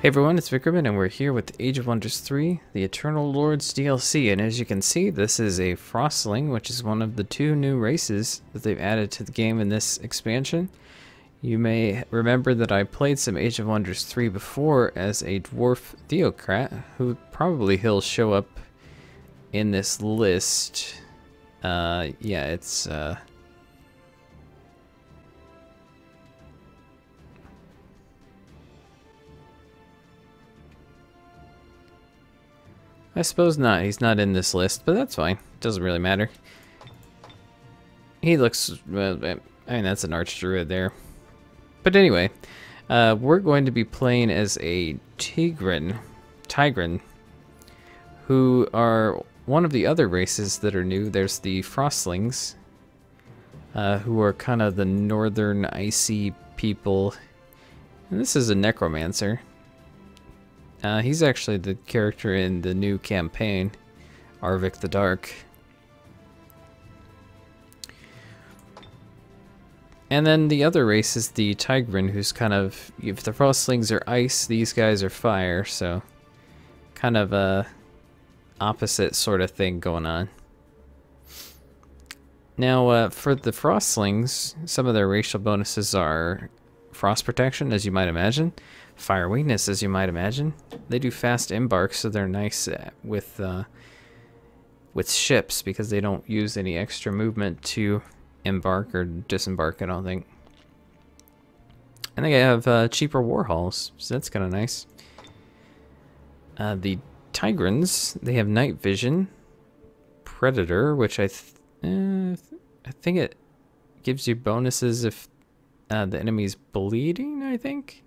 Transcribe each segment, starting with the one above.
Hey everyone, it's Vickerman, and we're here with Age of Wonders 3, the Eternal Lords DLC, and as you can see, this is a Frostling, which is one of the two new races that they've added to the game in this expansion. You may remember that I played some Age of Wonders 3 before as a Dwarf Theocrat, who probably he'll show up in this list. I suppose not. He's not in this list, but that's fine. Doesn't really matter. He looks, well, I mean, that's an Archdruid there. But anyway, we're going to be playing as a Tigran, who are one of the other races that are new. There's the Frostlings, who are kind of the northern icy people. And this is a Necromancer. He's actually the character in the new campaign, Arvik the Dark. And then the other race is the Tigran, who's kind of, if the Frostlings are ice, these guys are fire, so kind of a opposite sort of thing going on. Now, for the Frostlings, some of their racial bonuses are frost protection, as you might imagine. Fire weakness, as you might imagine. They do fast embarks, so they're nice with ships because they don't use any extra movement to embark or disembark, I don't think. And they have cheaper war halls, so that's kind of nice. The Tigrans, they have night vision, predator, which I think it gives you bonuses if the enemy's bleeding, I think.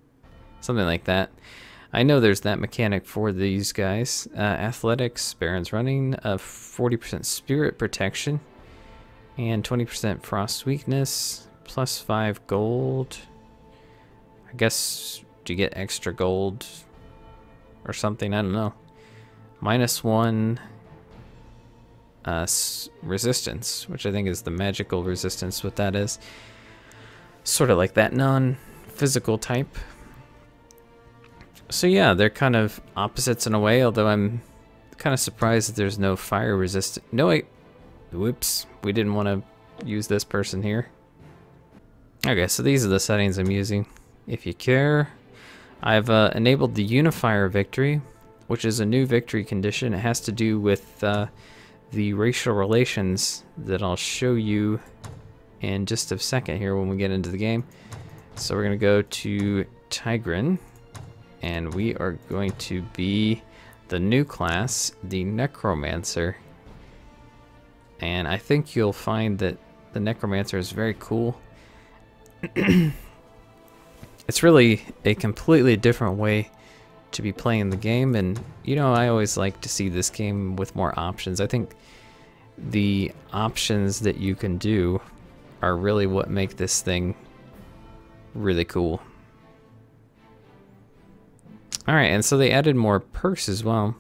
Something like that. I know there's that mechanic for these guys. Athletics, Baron's running, 40% spirit protection, and 20% frost weakness, plus 5 gold. I guess do you get extra gold or something? I don't know. Minus 1 resistance, which I think is the magical resistance, what that is. Sort of like that non-physical type. So yeah, they're kind of opposites in a way, although I'm kind of surprised that there's no fire resistance. No, wait. Whoops. We didn't want to use this person here. Okay, so these are the settings I'm using. If you care, I've enabled the Unifier Victory, which is a new victory condition. It has to do with the racial relations that I'll show you in just a second here when we get into the game. So we're going to go to Tigran. And we are going to be the new class, the Necromancer. And I think you'll find that the Necromancer is very cool. It's really a completely different way to be playing the game. And, you know, I always like to see this game with more options. I think the options that you can do are really what make this thing really cool. Alright, and so they added more perks as well.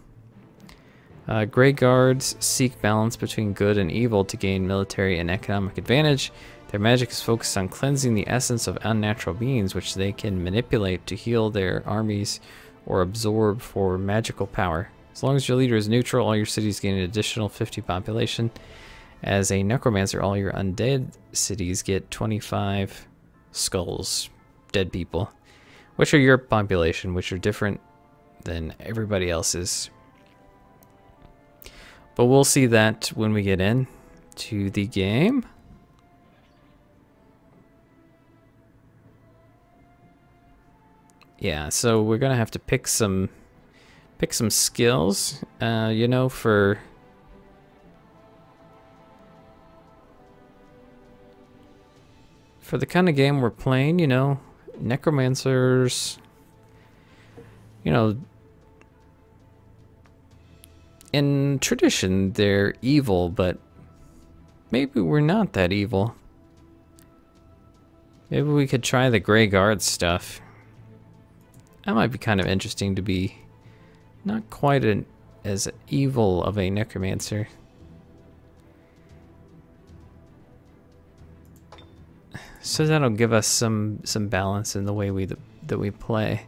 Grey Guards seek balance between good and evil to gain military and economic advantage. Their magic is focused on cleansing the essence of unnatural beings, which they can manipulate to heal their armies or absorb for magical power. As long as your leader is neutral, all your cities gain an additional 50 population. As a Necromancer, all your undead cities get 25 skulls, dead people. Which are your population, which are different than everybody else's. But we'll see that when we get in to the game. Yeah, so we're gonna have to pick some skills, you know, for the kind of game we're playing, you know. Necromancers, you know, in tradition they're evil, but maybe we're not that evil. Maybe we could try the Grey Guard stuff. That might be kind of interesting to be not quite as evil of a Necromancer. So that'll give us some balance in the way that we play.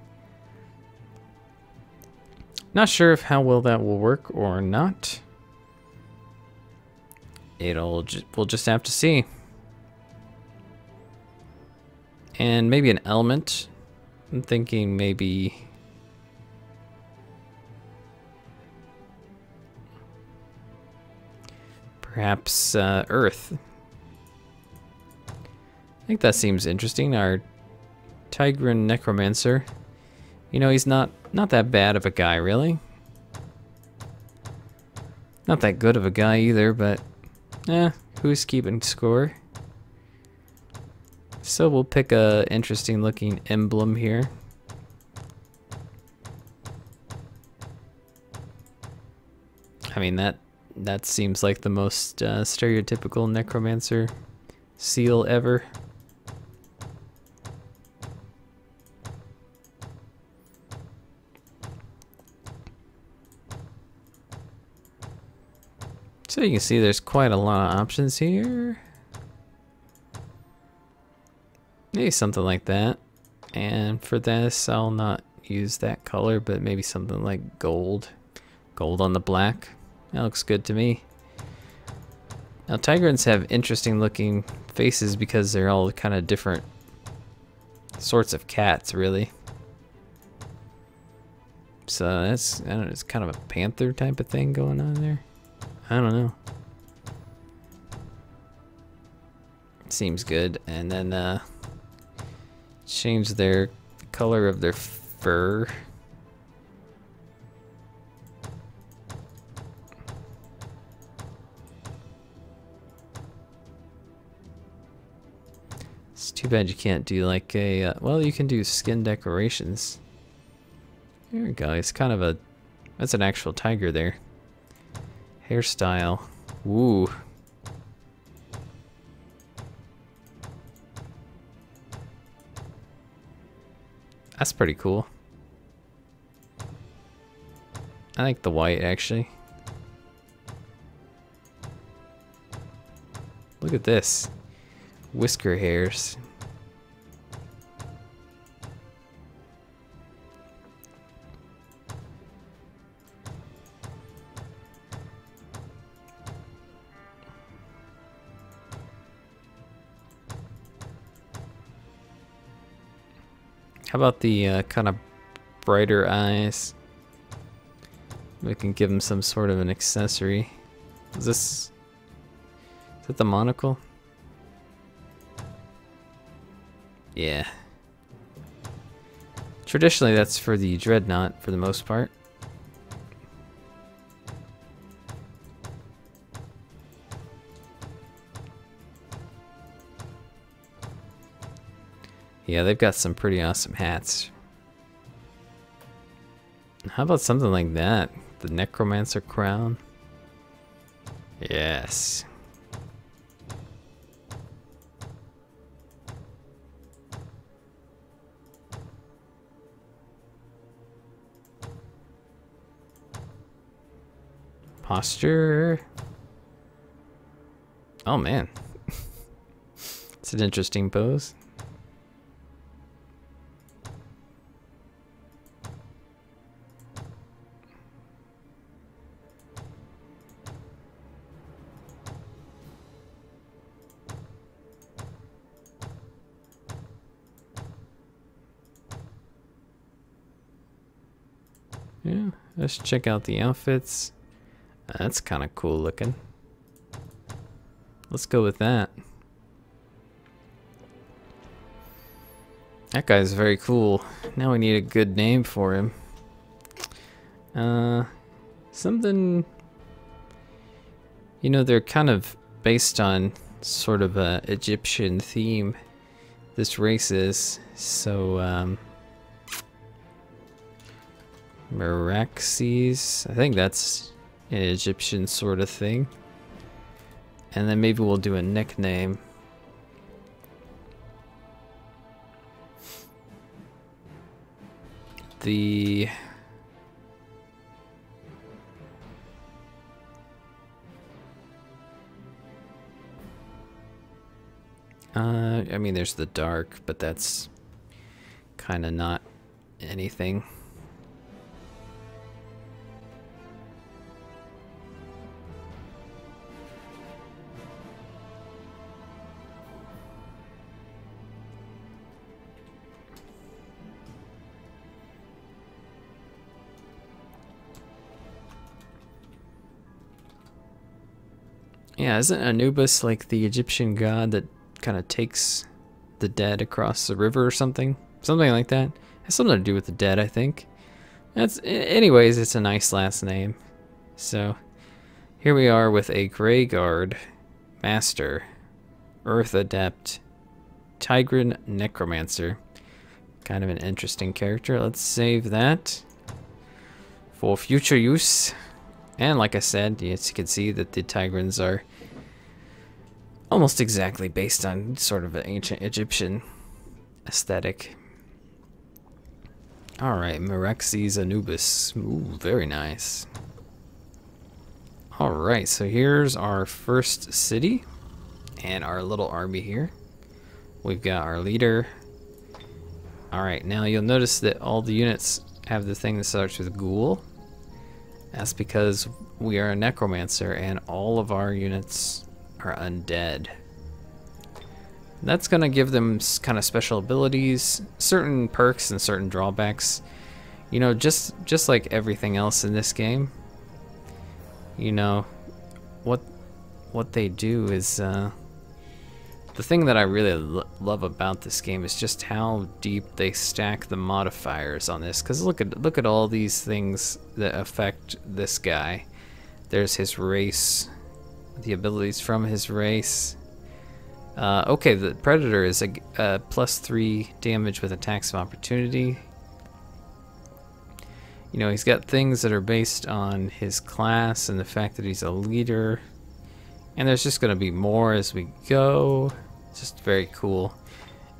Not sure if how well that will work or not. We'll just have to see. And maybe an element. I'm thinking maybe perhaps Earth. I think that seems interesting. Our Tigran Necromancer. You know, he's not that bad of a guy, really. Not that good of a guy either, but who's keeping score? So we'll pick a interesting looking emblem here. I mean, that seems like the most stereotypical Necromancer seal ever. So you can see there's quite a lot of options here. Maybe something like that. And for this, I'll not use that color, but maybe something like gold. Gold on the black. That looks good to me. Now, Tigrans have interesting looking faces because they're all kind of different sorts of cats, really. So that's, I don't know, it's kind of a panther type of thing going on there. I don't know. It seems good. And then change their color of their fur. It's too bad you can't do like a, well, you can do skin decorations. There we go. It's kind of a, that's an actual tiger there. Hairstyle. Woo. That's pretty cool. I like the white, actually. Look at this. Whisker hairs. How about the kind of brighter eyes? We can give him some sort of an accessory. Is that the monocle? Yeah. Traditionally, that's for the dreadnought for the most part. Yeah, they've got some pretty awesome hats. How about something like that? The Necromancer crown? Yes. Posture. Oh man. It's an interesting pose. Yeah, let's check out the outfits. That's kind of cool looking. Let's go with that. That guy's very cool. Now we need a good name for him. Something... You know, they're kind of based on sort of a Egyptian theme. This race is. So, Meraxes. I think that's an Egyptian sort of thing. And then maybe we'll do a nickname. The... I mean, there's the dark, but that's kind of not anything. Yeah, isn't Anubis like the Egyptian god that kind of takes the dead across the river or something? Something like that. It has something to do with the dead, I think. Anyways, it's a nice last name. So, here we are with a Grey Guard, Master, Earth Adept, Tigran Necromancer. Kind of an interesting character. Let's save that for future use. And like I said, yes, you can see that the Tigrans are almost exactly based on sort of an ancient Egyptian aesthetic. Alright, Meraxes Anubis. Ooh, very nice. Alright, so here's our first city and our little army here. We've got our leader. Alright, now you'll notice that all the units have the thing that starts with ghoul. That's because we are a necromancer and all of our units are undead. That's gonna give them kind of special abilities, certain perks and certain drawbacks. You know, just like everything else in this game. You know, what they do is the thing that I really love about this game is just how deep they stack the modifiers on this. Because look at all these things that affect this guy. There's his race, the abilities from his race. Okay, the Predator is a +3 damage with attacks of opportunity. You know, he's got things that are based on his class and the fact that he's a leader. And there's just going to be more as we go. It's just very cool.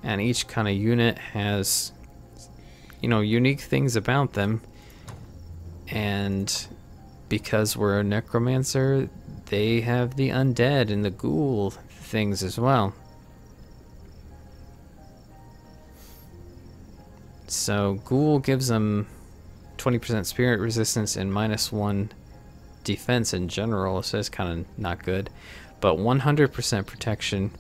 And each kind of unit has, you know, unique things about them. And because we're a necromancer, they have the undead and the ghoul things as well. So ghoul gives them 20% spirit resistance and -1 defense in general, so it's kind of not good. But 100% protection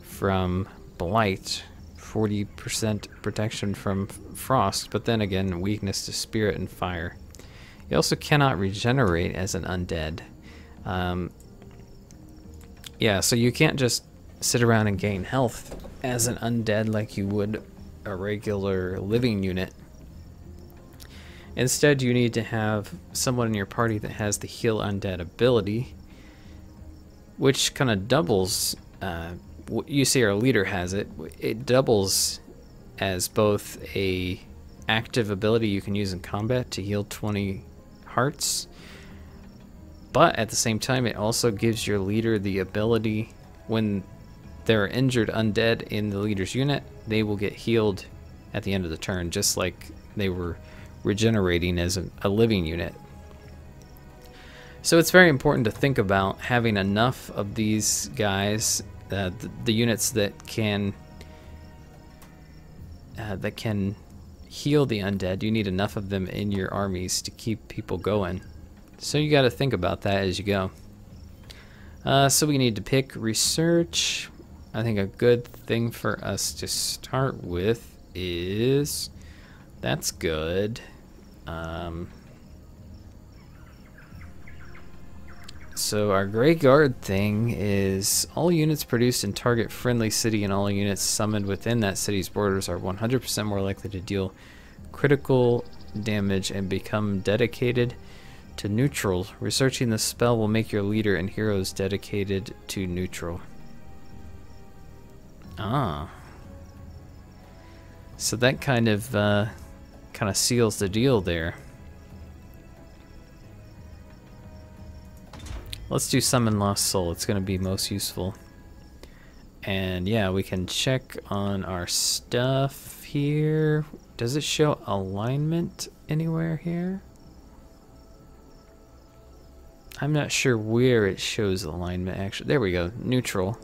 from blight, 40% protection from frost, but then again weakness to spirit and fire. You also cannot regenerate as an undead. Yeah, so you can't just sit around and gain health as an undead like you would a regular living unit. Instead, you need to have someone in your party that has the heal undead ability, which kind of doubles. You see our leader has it. It doubles as both a active ability you can use in combat to heal 20 hearts, but at the same time it also gives your leader the ability, when there are injured undead in the leader's unit, they will get healed at the end of the turn, just like they were regenerating as a living unit. So it's very important to think about having enough of these guys, the units that can heal the undead. You need enough of them in your armies to keep people going. So you got to think about that as you go. So we need to pick research. I think a good thing for us to start with is, that's good. So our Grey Guard thing is all units produced in target friendly city and all units summoned within that city's borders are 100% more likely to deal critical damage and become dedicated to neutral. Researching the spell will make your leader and heroes dedicated to neutral. Ah. So that kind of seals the deal there. Let's do Summon Lost Soul. It's going to be most useful. And yeah, we can check on our stuff here. Does it show alignment anywhere here? I'm not sure where it shows alignment actually. There we go. Neutral.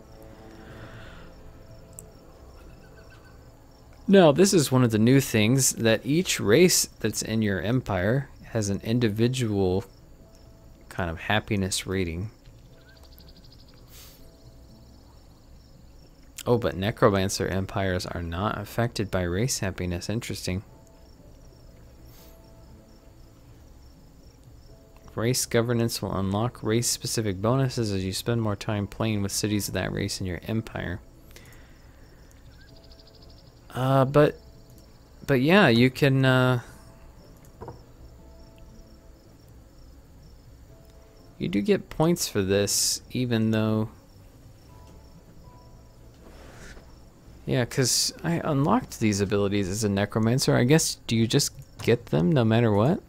Now, this is one of the new things, that each race that's in your empire has an individual kind of happiness rating. Oh, but Necromancer empires are not affected by race happiness. Interesting. Race governance will unlock race-specific bonuses as you spend more time playing with cities of that race in your empire. But yeah, you can, you do get points for this, even though, yeah, because I unlocked these abilities as a Necromancer. I guess, do you just get them no matter what?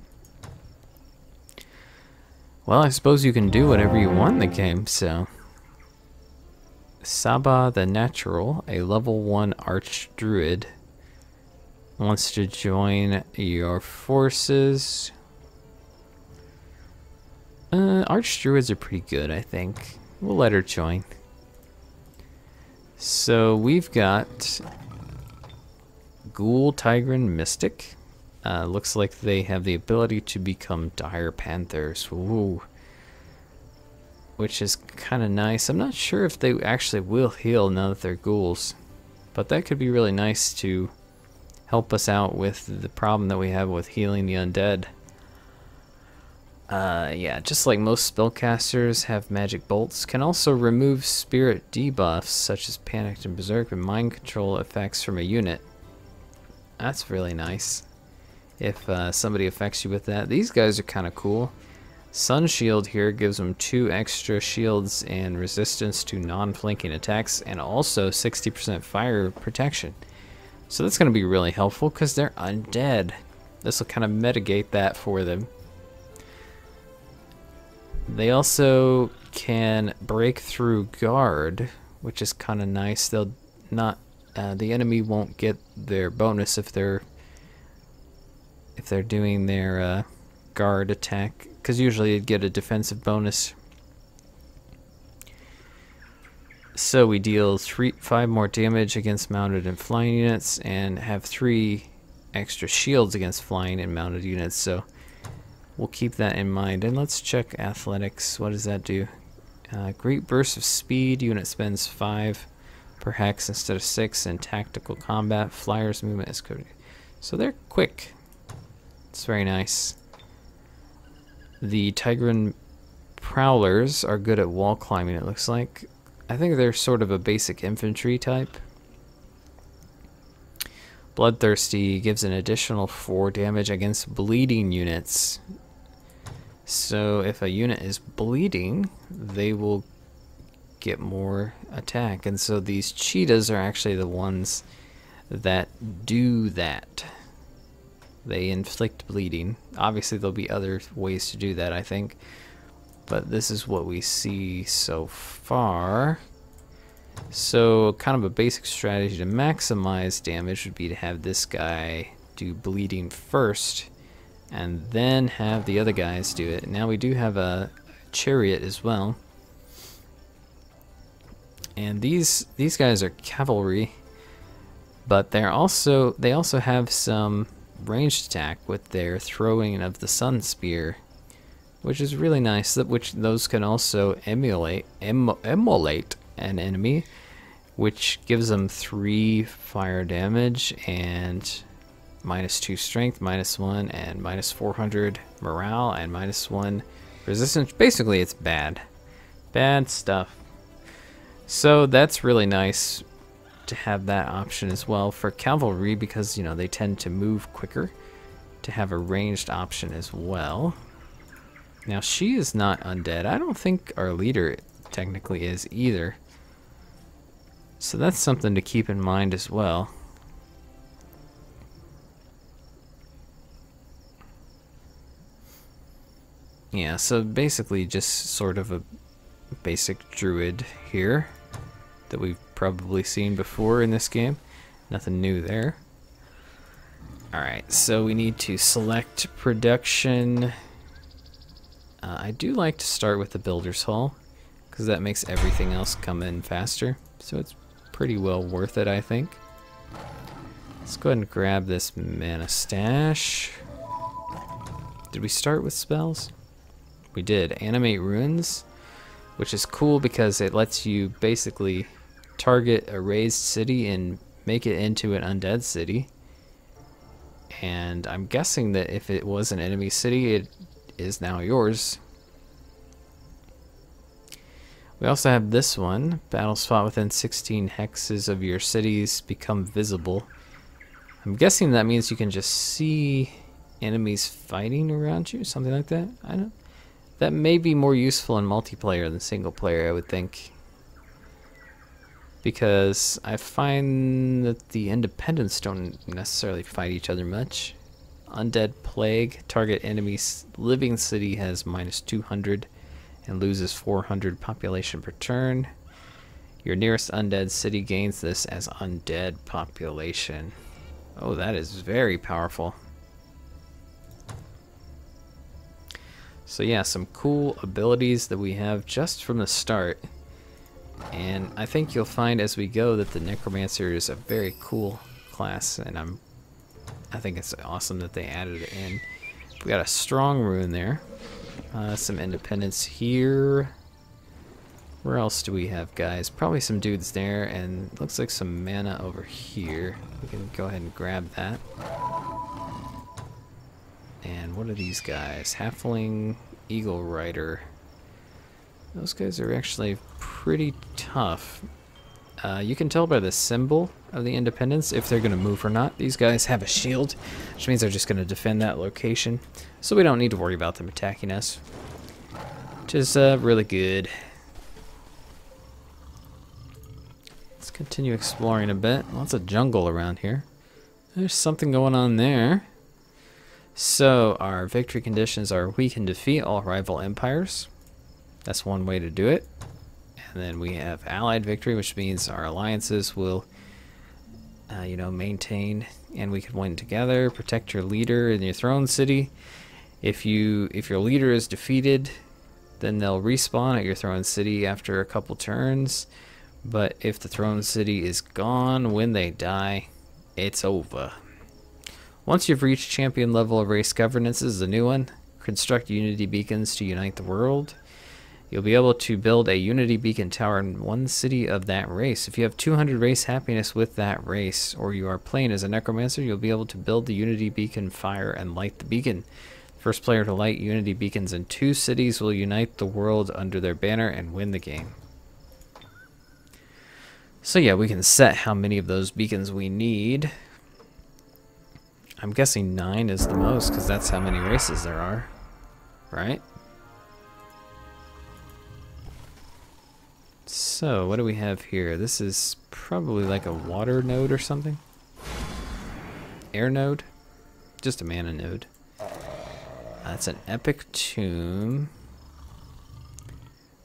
Well, I suppose you can do whatever you want in the game, so. Saba the Natural, a level 1 Archdruid, wants to join your forces. Archdruids are pretty good, I think. We'll let her join. So we've got Ghoul Tigran Mystic. Looks like they have the ability to become dire panthers. Ooh. Which is kind of nice. I'm not sure if they actually will heal now that they're ghouls, but that could be really nice to help us out with the problem that we have with healing the undead. Yeah, just like most spellcasters have magic bolts, can also remove spirit debuffs such as panicked and berserk and mind control effects from a unit. That's really nice if somebody affects you with that. These guys are kind of cool. Sun Shield here gives them 2 extra shields and resistance to non-flanking attacks, and also 60% fire protection. So that's going to be really helpful because they're undead. This will kind of mitigate that for them. They also can break through guard, which is kind of nice. They'll not, the enemy won't get their bonus if they're doing their guard attack, because usually you'd get a defensive bonus. So we deal 5 more damage against mounted and flying units, and have 3 extra shields against flying and mounted units. So we'll keep that in mind. And let's check athletics. What does that do? Great burst of speed. Unit spends 5 per hex instead of 6. And tactical combat. Flyers movement is good. So they're quick. It's very nice. The Tigran Prowlers are good at wall climbing, it looks like. I think they're sort of a basic infantry type. Bloodthirsty gives an additional 4 damage against bleeding units. So if a unit is bleeding, they will get more attack. And so these cheetahs are actually the ones that do that. They inflict bleeding. Obviously there'll be other ways to do that, I think. But this is what we see so far. So kind of a basic strategy to maximize damage would be to have this guy do bleeding first, and then have the other guys do it. Now we do have a chariot as well. And these guys are cavalry, but they also have some ranged attack with their throwing of the sun spear, which is really nice. Which those can also emulate an enemy, which gives them 3 fire damage and -2 strength, -1, and -400 morale, and -1 resistance. Basically, it's bad stuff. So that's really nice to have that option as well for cavalry, because you know they tend to move quicker, to have a ranged option as well. Now she is not undead. I don't think our leader technically is either. So that's something to keep in mind as well. Yeah, so basically just sort of a basic druid here that we've probably seen before in this game. Nothing new there. Alright, so we need to select production. I do like to start with the Builder's Hall, because that makes everything else come in faster. So it's pretty well worth it, I think. Let's go ahead and grab this mana stash. Did we start with spells? We did. Animate Ruins, which is cool because it lets you basically target a raised city and make it into an undead city. And I'm guessing that if it was an enemy city, is now yours. We also have this one. Battles fought within 16 hexes of your cities become visible. I'm guessing that means you can just see enemies fighting around you, something like that. I don't. That may be more useful in multiplayer than single player, I would think. Because I find that the independents don't necessarily fight each other much. Undead Plague. Target enemy's living city has -200 and loses 400 population per turn. Your nearest undead city gains this as undead population. Oh, that is very powerful. So yeah, some cool abilities that we have just from the start. And I think you'll find as we go that the Necromancer is a very cool class, and I think it's awesome that they added it in. We got a strong rune there. Some independence here. Where else do we have, guys? Probably some dudes there, and looks like some mana over here. We can go ahead and grab that. And what are these guys? Halfling, Eagle Rider. Those guys are actually pretty tough. You can tell by the symbol of the independence if they're going to move or not. These guys have a shield, which means they're just going to defend that location. So we don't need to worry about them attacking us, which is really good. Let's continue exploring a bit. Lots of jungle around here. There's something going on there. So our victory conditions are we can defeat all rival empires. That's one way to do it. And then we have allied victory, which means our alliances will maintain, and we can win together. Protect your leader in your throne city. If your leader is defeated, then they'll respawn at your throne city after a couple turns. But if the throne city is gone when they die, it's over. Once you've reached champion level of race governance, this is a new one. Construct unity beacons to unite the world. You'll be able to build a unity beacon tower in one city of that race. If you have 200 race happiness with that race, or you are playing as a necromancer, you'll be able to build the unity beacon fire and light the beacon. First player to light unity beacons in 2 cities will unite the world under their banner and win the game. So yeah, we can set how many of those beacons we need. I'm guessing 9 is the most, because that's how many races there are, right? So, what do we have here? This is probably like a water node or something. Air node? Just a mana node. That's an epic tomb.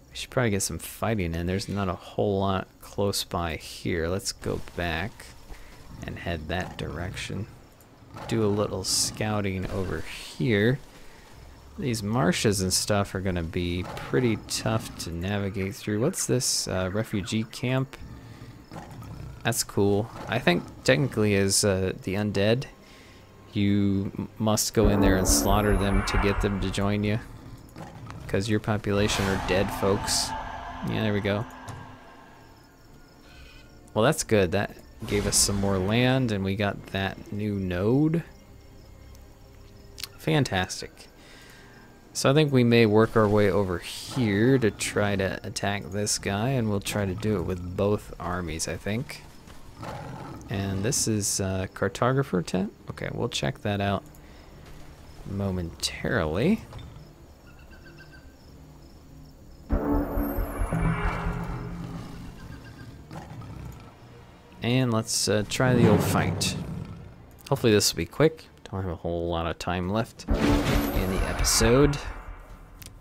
We should probably get some fighting in. There's not a whole lot close by here. Let's go back and head that direction. Do a little scouting over here. These marshes and stuff are going to be pretty tough to navigate through. What's this? Refugee camp? That's cool. I think technically as the undead, you must go in there and slaughter them to get them to join you. Because your population are dead folks. Yeah, there we go. Well, that's good. That gave us some more land, and we got that new node. Fantastic. So I think we may work our way over here to try to attack this guy, and we'll try to do it with both armies, I think. And this is cartographer tent. Okay, we'll check that out momentarily. And let's try the old fight. Hopefully this will be quick. Don't have a whole lot of time left in the episode.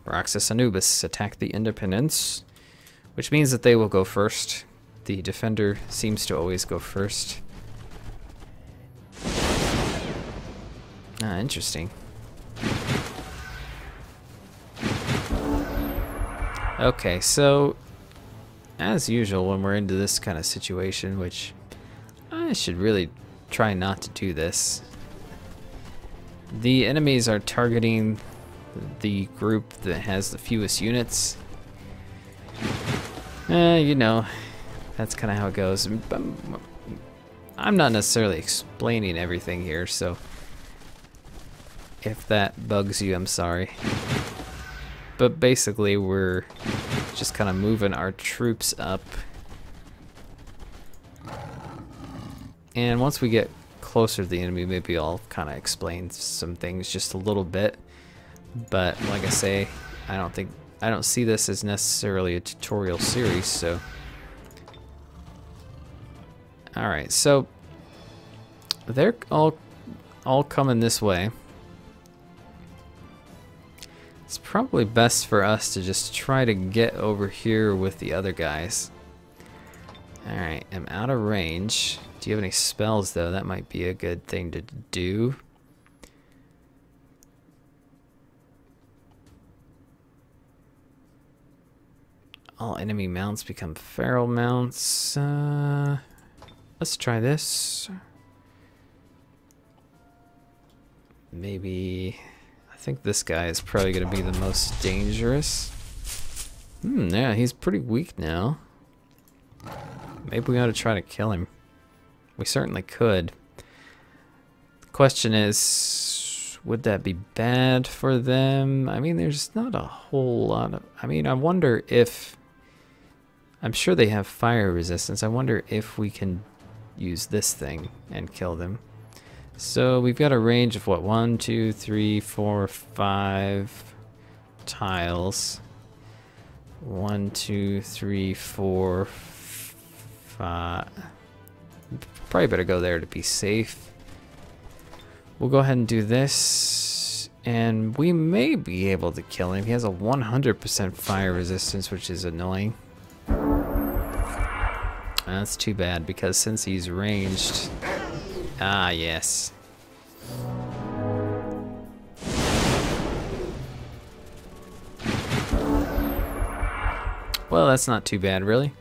Roxas Anubis attack the Independents, which means that they will go first. The defender seems to always go first. Ah, interesting. Okay, so as usual when we're into this kind of situation, which I should really try not to do this, the enemies are targeting the group that has the fewest units. You know, that's kind of how it goes. I'm not necessarily explaining everything here, so If that bugs you, I'm sorry. But basically, we're just kind of moving our troops up. And once we get closer to the enemy, maybe I'll kind of explain some things just a little bit. But like I say, I don't see this as necessarily a tutorial series, so. Alright, so they're all coming this way. It's probably best for us to just try to get over here with the other guys. Alright, I'm out of range. Do you have any spells, though? That might be a good thing to do. All enemy mounts become feral mounts. Let's try this. Maybe... I think this guy is probably going to be the most dangerous. Yeah, he's pretty weak now. Maybe we ought to try to kill him. We certainly could. The question is, would that be bad for them? I mean, there's not a whole lot of... I mean, I wonder if... I'm sure they have fire resistance. I wonder if we can use this thing and kill them. So we've got a range of what? 1, 2, 3, 4, 5 tiles. 1, 2, 3, 4, 5. Probably better go there to be safe. We'll go ahead and do this, and we may be able to kill him. He has a 100% fire resistance, which is annoying. That's too bad, because since he's ranged... Ah, yes. Well, that's not too bad, really.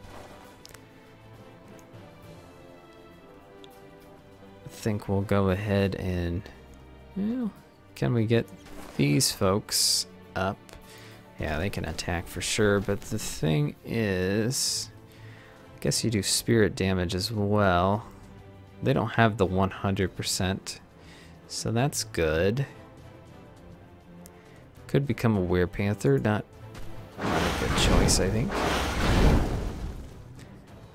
I think we'll go ahead and... Well, can we get these folks up? Yeah, they can attack for sure, but the thing is... I guess you do spirit damage as well. They don't have the 100%, so that's good. Could become a Werepanther, not a good choice, I think.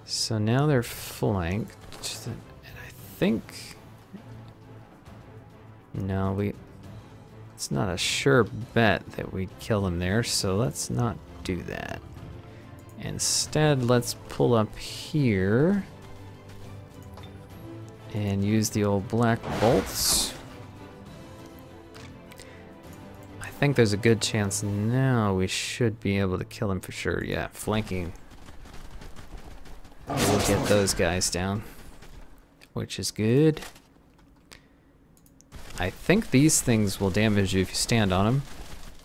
So now they're flanked, and I think... No, it's not a sure bet that we'd kill them there, so let's not do that. Instead, let's pull up here and use the old black bolts. I think there's a good chance now we should be able to kill him for sure. Yeah, flanking. We'll get those guys down, which is good. I think these things will damage you if you stand on them,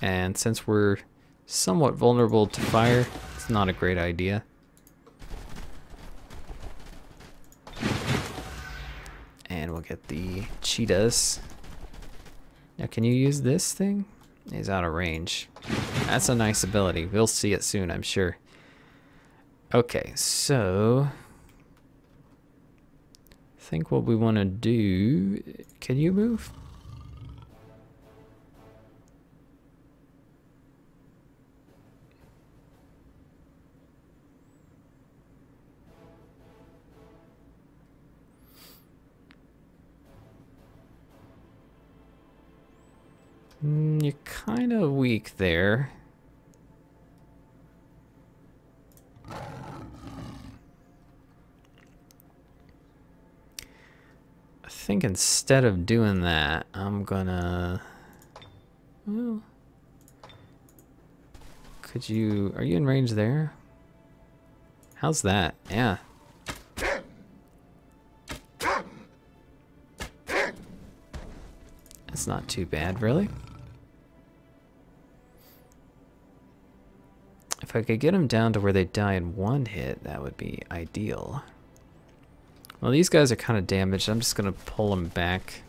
and since we're somewhat vulnerable to fire, it's not a great idea. And we'll get the cheetahs. Now, can you use this thing? He's out of range. That's a nice ability. We'll see it soon, I'm sure. Okay, so... I think what we want to do... Can you move? You're kind of weak there. I think instead of doing that, I'm gonna... Well... Could you... Are you in range there? How's that? Yeah. That's not too bad, really. If I could get them down to where they die in one hit, that would be ideal. Well, these guys are kind of damaged. I'm just going to pull them back.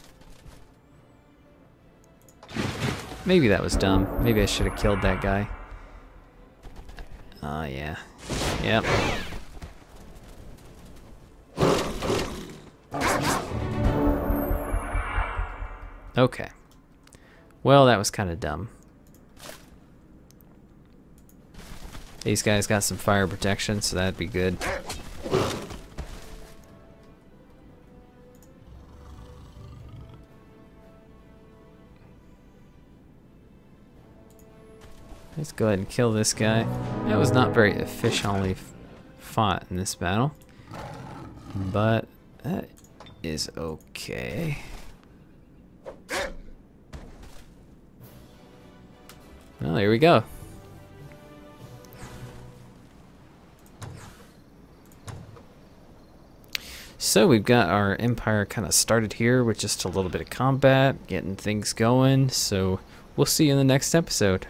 Maybe that was dumb. Maybe I should have killed that guy. Oh, yeah. Yep. Okay. Well, that was kind of dumb. These guys got some fire protection, so that'd be good. Let's go ahead and kill this guy. That was not very efficiently fought in this battle, but that is okay. Well, here we go. So we've got our empire kind of started here with just a little bit of combat, getting things going. So we'll see you in the next episode.